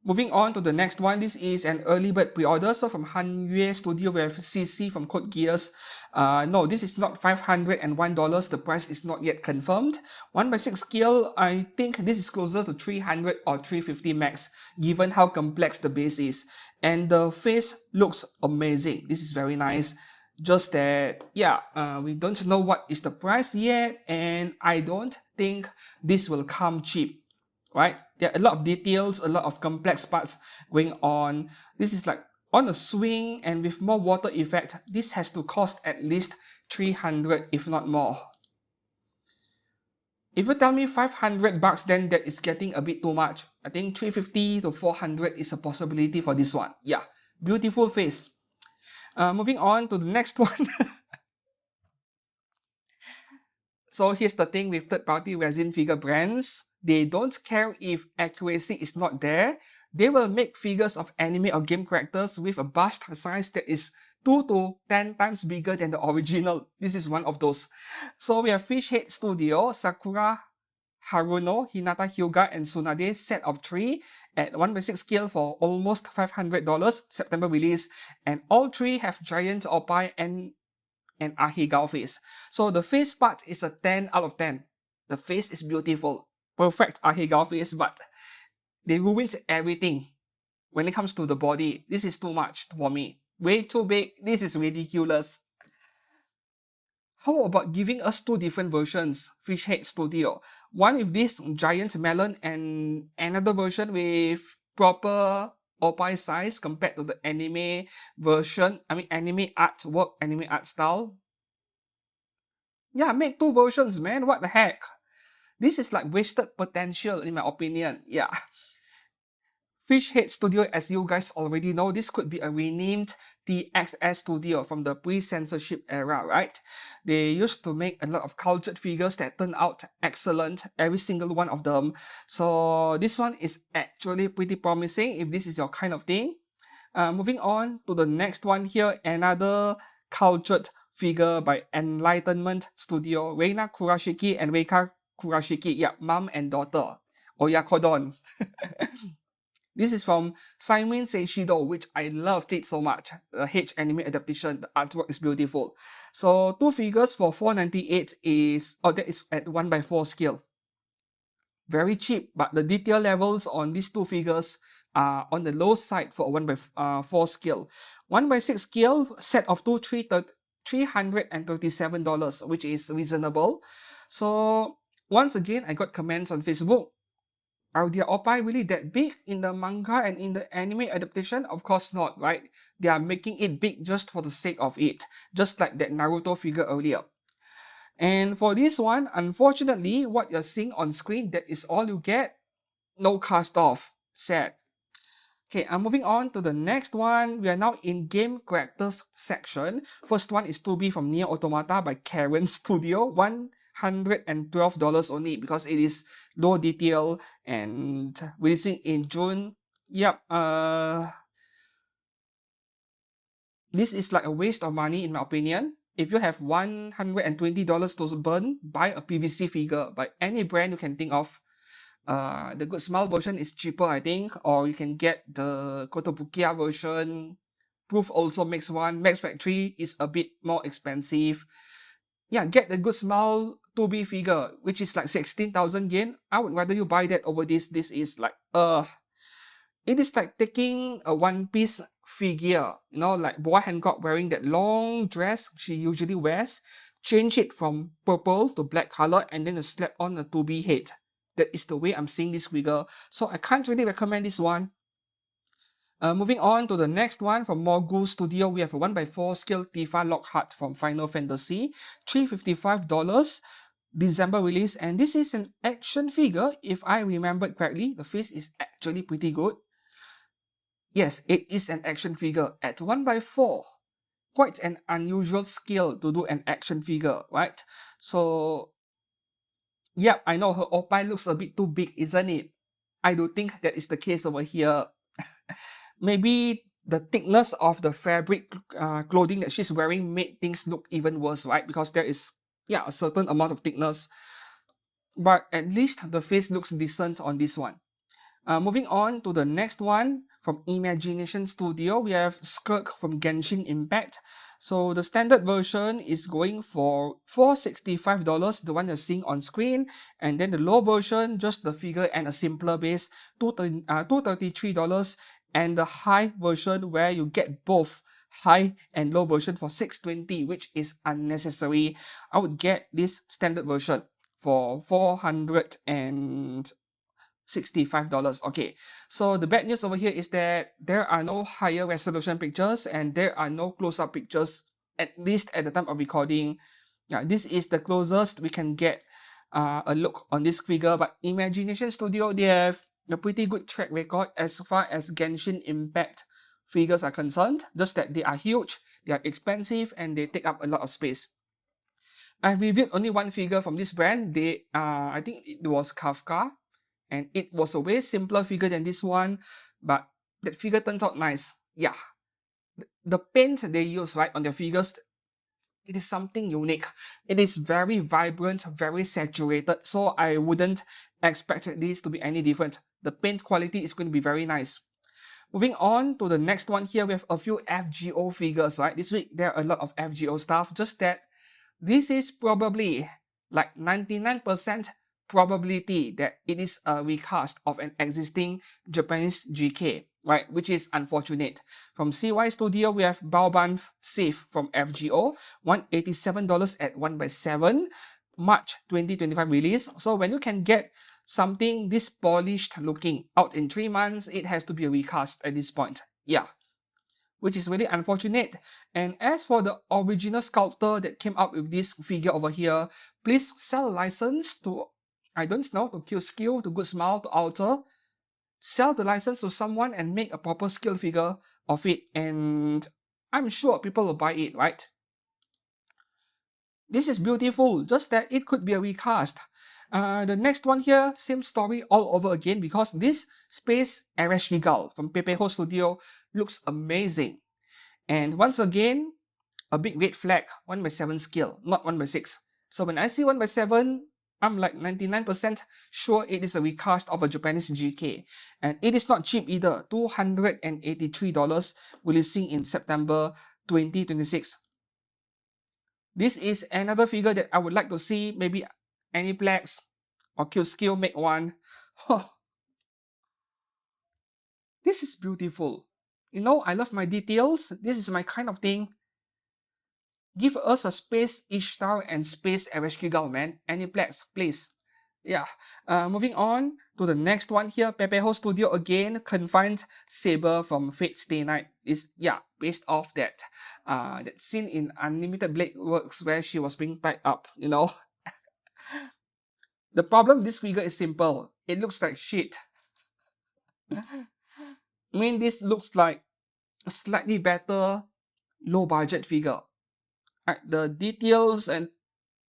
Moving on to the next one, this is an early bird pre-order. So from Hanyue Studio, we have CC from Code Geass. No, this is not $501. The price is not yet confirmed. 1x6 scale, I think this is closer to 300 or 350 max, given how complex the base is. And the face looks amazing. This is very nice. Just that, yeah, we don't know what is the price yet, and I don't think this will come cheap. Right? There are a lot of details, a lot of complex parts going on. This is like on a swing and with more water effect, this has to cost at least 300 if not more. If you tell me 500 bucks, then that is getting a bit too much. I think 350 to 400 is a possibility for this one. Yeah, beautiful face. Moving on to the next one. So here's the thing with third-party resin figure brands. They don't care if accuracy is not there. They will make figures of anime or game characters with a bust size that is 2 to 10 times bigger than the original. This is one of those. So we have Fishhead Studio, Sakura Haruno, Hinata Hyuga, and Tsunade set of 3 at 1/6 scale for almost $500, September release. And all 3 have giant oppai and Ahegao face. So the face part is a 10 out of 10. The face is beautiful. Perfect Ahegao face, but they ruined everything when it comes to the body. This is too much for me. Way too big. This is ridiculous. How about giving us 2 different versions? Fishhead Studio. One with this giant melon and another version with proper oppai size compared to the anime version. I mean anime artwork, anime art style. Yeah, make 2 versions, man. What the heck? This is like wasted potential in my opinion. Yeah. Fishhead Studio, as you guys already know, this could be a renamed TXS Studio from the pre-censorship era, right? They used to make a lot of cultured figures that turned out excellent, every single one of them. So this one is actually pretty promising if this is your kind of thing. Moving on to the next one here, another cultured figure by Enlightenment Studio, Reina Kurashiki and Reika Kurashiki, yeah, mom and daughter, Oyakodon. This is from Simon Seishido, which I loved it so much. The H anime adaptation, the artwork is beautiful. So 2 figures for $498 is, that is at 1/4 scale. Very cheap, but the detail levels on these 2 figures are on the low side for a 1/4 scale. 1/6 scale set of two, $337, which is reasonable. So once again, I got comments on Facebook. Are their oppai really that big in the manga and in the anime adaptation? Of course not, right? They are making it big just for the sake of it, just like that Naruto figure earlier. And for this one, unfortunately, what you're seeing on screen, that is all you get. No cast off. Sad. Okay, I'm moving on to the next one. We are now in game characters section. First one is 2B from Nier Automata by Karen Studio. $112 only because it is low detail and releasing in June. Yep, this is like a waste of money in my opinion. If you have $120 to burn, buy a PVC figure by any brand you can think of. The Good Smile version is cheaper, I think, or you can get the Kotobukiya version. Proof also makes one. Max Factory is a bit more expensive. Yeah, get the Good Smile 2B figure, which is like 16,000 yen. I would rather you buy that over this. This is like, it is like taking a One Piece figure, you know, like Boa Hancock wearing that long dress she usually wears, change it from purple to black color, and then you slap on a 2B head. That is the way I'm seeing this figure. So I can't really recommend this one. Moving on to the next one from Morgul Studio, we have a 1/4 scale Tifa Lockhart from Final Fantasy, $355, December release, and this is an action figure. If I remember correctly, the face is actually pretty good. Yes, it is an action figure at 1/4. Quite an unusual scale to do an action figure, right? So, yeah, I know her oppai looks a bit too big, isn't it? I do think that is the case over here. Maybe the thickness of the fabric clothing that she's wearing made things look even worse, right? Because there is, yeah, a certain amount of thickness. But at least the face looks decent on this one. Moving on to the next one from Imagination Studio, we have Skirk from Genshin Impact. So the standard version is going for $465, the one you're seeing on screen, and then the low version, just the figure and a simpler base, $233, and the high version where you get both high and low version for $620, which is unnecessary. I would get this standard version for $465. Okay, so the bad news over here is that there are no higher resolution pictures and there are no close-up pictures, at least at the time of recording. Yeah, this is the closest we can get a look on this figure, but Imagination Studio, they have a pretty good track record as far as Genshin Impact figures are concerned, just that they are huge, they are expensive, and they take up a lot of space. I've reviewed only one figure from this brand. I think it was Kafka, and it was a way simpler figure than this one, but that figure turns out nice. Yeah, the paint they use right on their figures, it is something unique. It is very vibrant, very saturated, so I wouldn't expect this to be any different. The paint quality is going to be very nice. Moving on to the next one here, we have a few FGO figures, right? This week, there are a lot of FGO stuff, just that this is probably like 99% probability that it is a recast of an existing Japanese GK, right? Which is unfortunate. From CY Studio, we have Baoban Safe from FGO, $187 at 1/7, March 2025 release. So when you can get something this polished looking out in 3 months, it has to be a recast at this point. Yeah, which is really unfortunate. And as for the original sculptor that came up with this figure over here, please sell a license to, I don't know, to Q-Skill, to Good Smile, to Alter. Sell the license to someone and make a proper skill figure of it, and I'm sure people will buy it, right? This is beautiful, just that it could be a recast. The next one here, same story all over again, because this Space Ereshkigal from Pepeho Studio looks amazing. And once again, a big red flag, 1/7 scale, not 1/6. So when I see 1/7, I'm like 99% sure it is a recast of a Japanese GK. And it is not cheap either, $283, releasing in September 2026. This is another figure that I would like to see, maybe Aniplex or Q-Skill make one. This is beautiful. You know, I love my details. This is my kind of thing. Give us a Space Ishtar and Space Ereshkigal, man. Aniplex, please. Yeah. Moving on to the next one here. Pepeho Studio again. Confined Saber from Fate Stay Night is, yeah, based off that scene in Unlimited Blade Works where she was being tied up, you know. The problem with this figure is simple. It looks like shit. I mean, this looks like a slightly better low budget figure. The details, and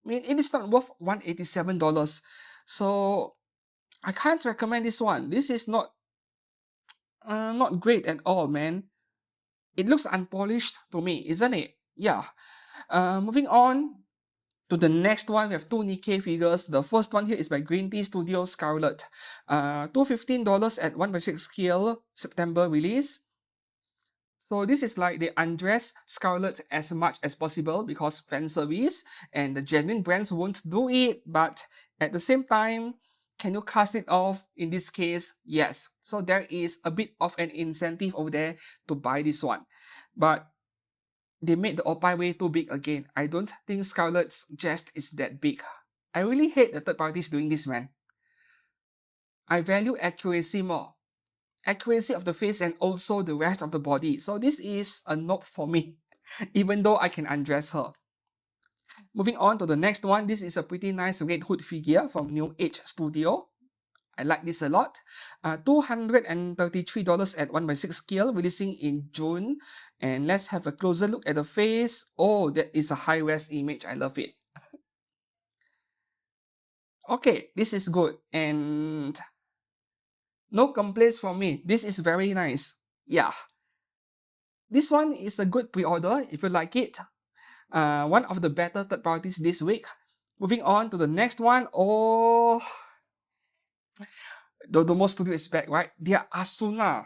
I mean, it is not worth $187. So I can't recommend this one. This is not great at all, man. It looks unpolished to me, isn't it? Yeah. Moving on to the next one, we have two Nikke figures. The first one here is by Green Tea Studio Scarlet. $215 at 1/6 scale, September release. So this is like they undress Scarlet as much as possible because fan service, and the genuine brands won't do it, but at the same time, can you cast it off? In this case, yes. So there is a bit of an incentive over there to buy this one. But they made the Oppai way too big again. I don't think Scarlet's chest is that big. I really hate the third parties doing this, man. I value accuracy more. Accuracy of the face and also the rest of the body. So this is a nope for me, even though I can undress her. Moving on to the next one, this is a pretty nice Red Hood figure from New Age Studio. I like this a lot. $233 at 1/6 scale, releasing in June. And let's have a closer look at the face. Oh, that is a high-res image. I love it. Okay, this is good. And no complaints from me. This is very nice. Yeah. This one is a good pre-order if you like it. One of the better third parties this week. Moving on to the next one. Oh, Dodomo Studio is back, right? They are Asuna.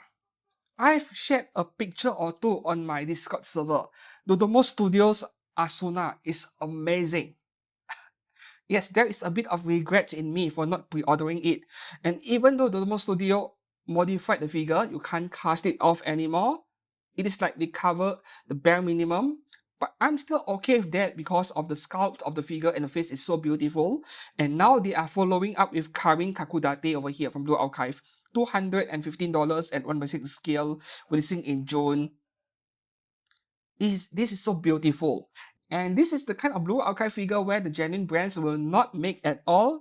I've shared a picture or two on my Discord server. Dodomo Studios Asuna is amazing. Yes, there is a bit of regret in me for not pre-ordering it. And even though Dodomo Studio modified the figure, you can't cast it off anymore. It is like they cover the bare minimum. But I'm still okay with that because of the sculpt of the figure and the face is so beautiful. And now they are following up with Karin Kakudate over here from Blue Archive. $215 at 1/6 scale, releasing in June. This is so beautiful. And this is the kind of Blue Archive figure where the genuine brands will not make at all.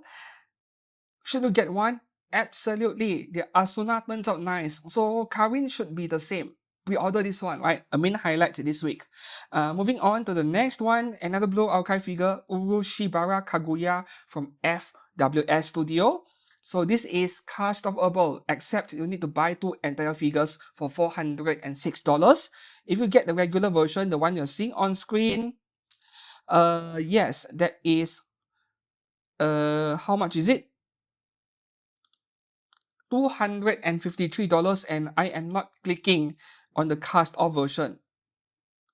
Should you get one? Absolutely. The Asuna turns out nice. So Karin should be the same. Pre-order this one, right? A main highlight this week. Moving on to the next one, another Blue Archive figure, Urushibara Kaguya from FWS Studio. So this is cast offable, except you need to buy two entire figures for $406. If you get the regular version, the one you're seeing on screen, yes, that is, how much is it? $253, and I am not clicking on the cast off version.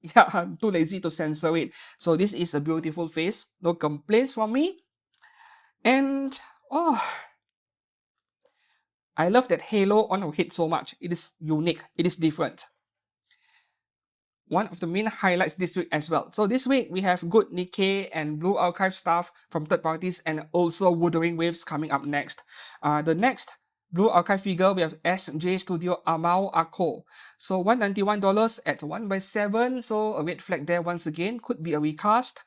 Yeah, I'm too lazy to censor it. So this is a beautiful face. No complaints from me. And oh, I love that halo on her head so much. It is unique. It is different. One of the main highlights this week as well. So this week we have good Nikke and Blue Archive stuff from third parties and also Wuthering Waves coming up next. The next Blue Archive figure, we have SJ Studio Amao Ako. So $191 at 1/7. So a red flag there once again. Could be a recast.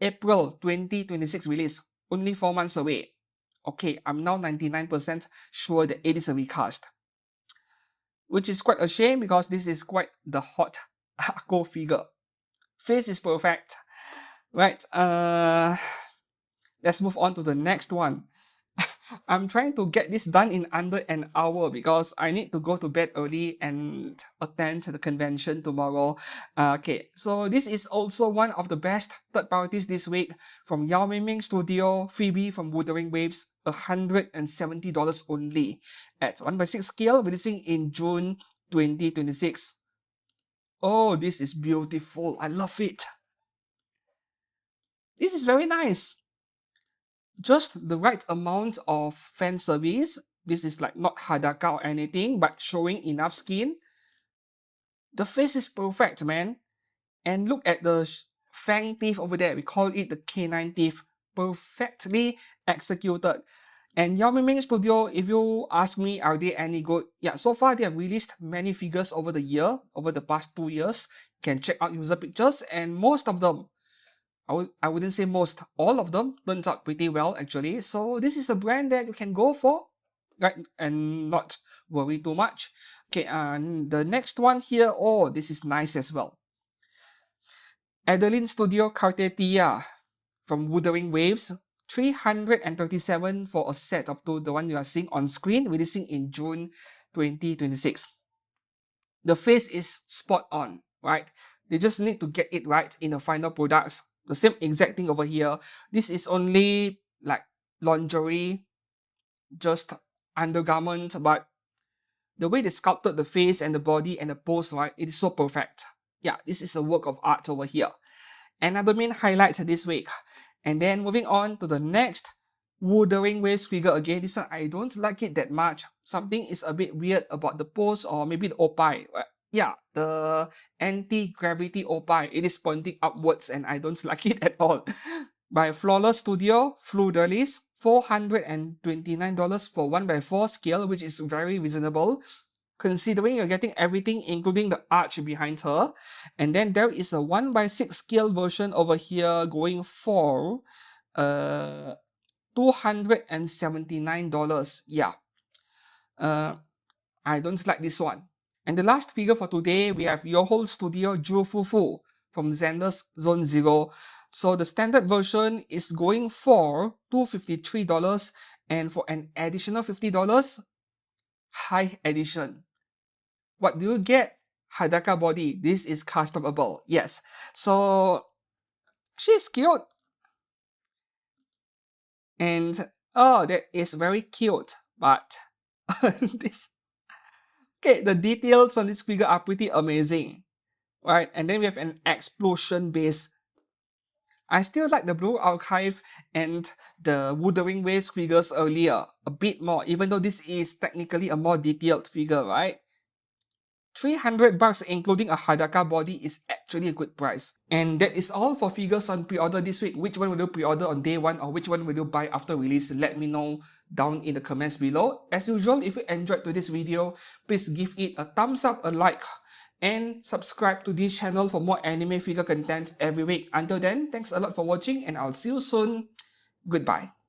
April 2026 release. Only 4 months away. Okay, I'm now 99% sure that it is a recast. Which is quite a shame because this is quite the hot Ako figure. Face is perfect. Right, let's move on to the next one. I'm trying to get this done in under an hour because I need to go to bed early and attend the convention tomorrow. Okay, so this is also one of the best third parties this week from Yao Ming Studio, Phoebe from Wuthering Waves, $170 only at 1/6 scale, releasing in June 2026. Oh, this is beautiful. I love it. This is very nice. Just the right amount of fan service. This is like not hadaka or anything, but showing enough skin. The face is perfect, man. And look at the fang teeth over there. We call it the canine teeth. Perfectly executed. And Yao Ming Studio, if you ask me, are they any good? Yeah, so far they have released many figures over the past 2 years. You can check out user pictures, and most of them, I wouldn't say most, all of them turns out pretty well actually. So this is a brand that you can go for, right, and not worry too much. Okay, and the next one here, oh, this is nice as well. Adeline Studio Cartetia from Wuthering Waves, $337 for a set of two, the one you are seeing on screen, releasing in June 2026. The face is spot on, right? They just need to get it right in the final products. The same exact thing over here. This is only like lingerie, just undergarment, but the way they sculpted the face and the body and the pose, right, it is so perfect. Yeah, this is a work of art over here. Another main highlight this week. And then moving on to the next Wuthering Waves figure again. This one, I don't like it that much. Something is a bit weird about the pose or maybe the opai. Yeah, the anti-gravity opai. It is pointing upwards and I don't like it at all. By Flawless Studio, Fluidalis, $429 for 1/4 scale, which is very reasonable considering you're getting everything including the arch behind her. And then there is a 1/6 scale version over here going for $279. Yeah, I don't like this one. And the last figure for today, we have Yoho Studio Jufufu from Xander's Zone Zero. So the standard version is going for $253, and for an additional $50, high edition. What do you get? Hadaka body. This is customable. Yes. So she's cute. And Oh, that is very cute, but this okay, the details on this figure are pretty amazing, right? And then we have an explosion base. I still like the Blue Archive and the Wuthering Waves figures earlier a bit more, even though this is technically a more detailed figure, right? 300 bucks including a Hadaka body is actually a good price. And that is all for figures on pre-order this week. Which one will you pre-order on day 1 or which one will you buy after release? Let me know down in the comments below. As usual, if you enjoyed today's video, please give it a thumbs up, a like, and subscribe to this channel for more anime figure content every week. Until then, thanks a lot for watching and I'll see you soon. Goodbye.